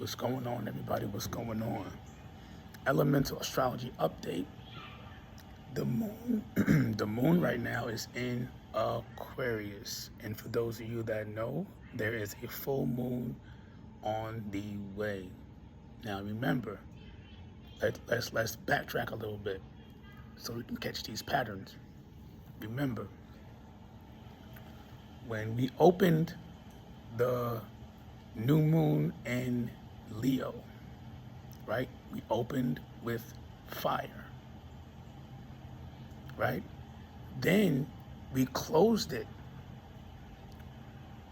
What's going on, everybody? What's going on? Elemental astrology update. The moon, the moon right now is in Aquarius, and for those of you that know, there is a full moon on the way. Now, remember, let's backtrack a little bit so we can catch these patterns. Remember, when we opened the new moon in Leo, right? We opened with fire, right? Then we closed it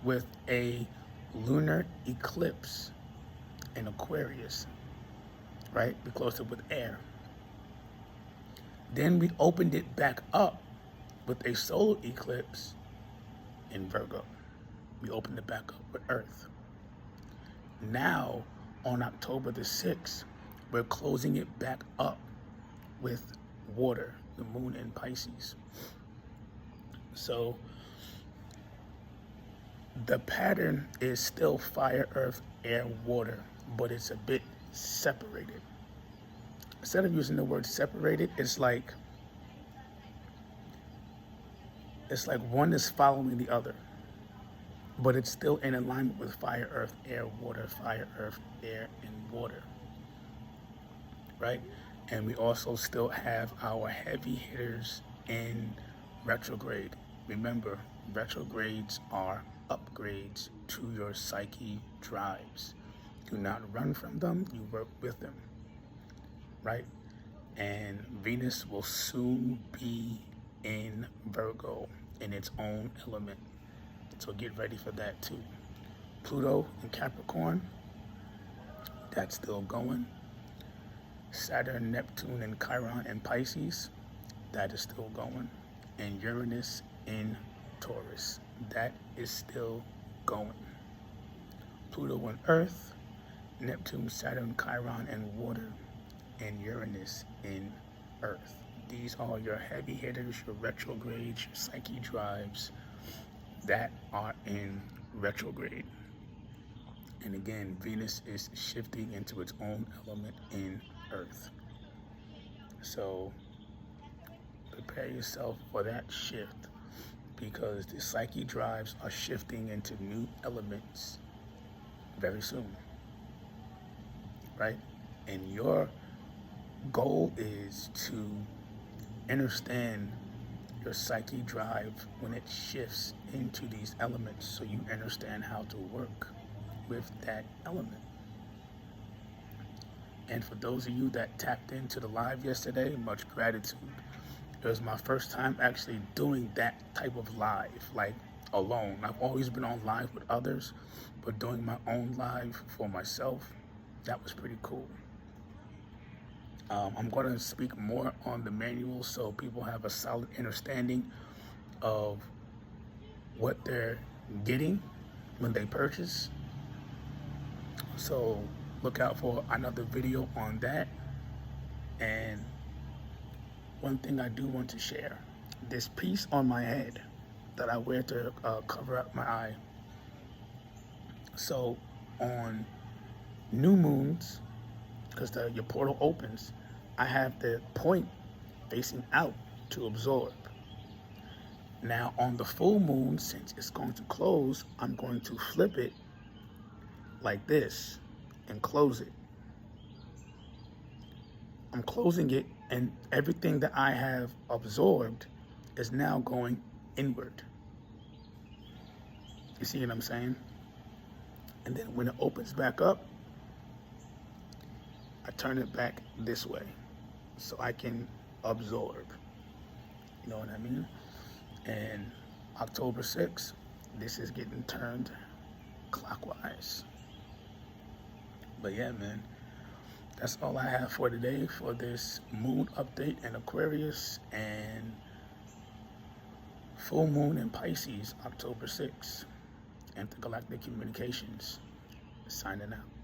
with a lunar eclipse in Aquarius, right? We closed it with air. Then we opened it back up with a solar eclipse in Virgo. We opened it back up with Earth. Now, on October the 6th, we're closing it back up with water, the moon in Pisces. So the pattern is still fire, earth, air, water, but it's a bit separated. Instead of using the word separated, it's like one is following the other, but it's still in alignment with fire, earth, air, water, fire, earth, air, and water, right? And we also still have our heavy hitters in retrograde. Remember, retrogrades are upgrades to your psyche drives. Do not run from them, you work with them, right? And Venus will soon be in Virgo in its own element. So get ready for that too. Pluto in Capricorn, that's still going. Saturn, Neptune, and Chiron in Pisces, that is still going. And Uranus in Taurus, that is still going. Pluto and Earth, Neptune, Saturn, Chiron, and water, and Uranus in Earth. These are your heavy hitters, your retrogrades, your psyche drives that are in retrograde. And again, Venus is shifting into its own element in Earth. So prepare yourself for that shift, because the psyche drives are shifting into new elements very soon, right? And your goal is to understand your psyche drive when it shifts into these elements, so you understand how to work with that element. And for those of you that tapped into the live yesterday, much gratitude. It was my first time actually doing that type of live, like alone. I've always been on live with others, but doing my own live for myself, that was pretty cool. I'm going to speak more on the manual so people have a solid understanding of what they're getting when they purchase. So look out for another video on that. And one thing I do want to share, this piece on my head that I wear to cover up my eye. So on new moons, because your portal opens, I have the point facing out to absorb. Now on the full moon, since it's going to close, I'm going to flip it like this and close it. I'm closing it, and everything that I have absorbed is now going inward. You see what I'm saying? And then when it opens back up, I turn it back this way so I can absorb. You know what I mean? And October 6th, this is getting turned clockwise. But yeah, man, that's all I have for today for this moon update in Aquarius and full moon in Pisces, October 6th. Intergalactic Communications, signing out.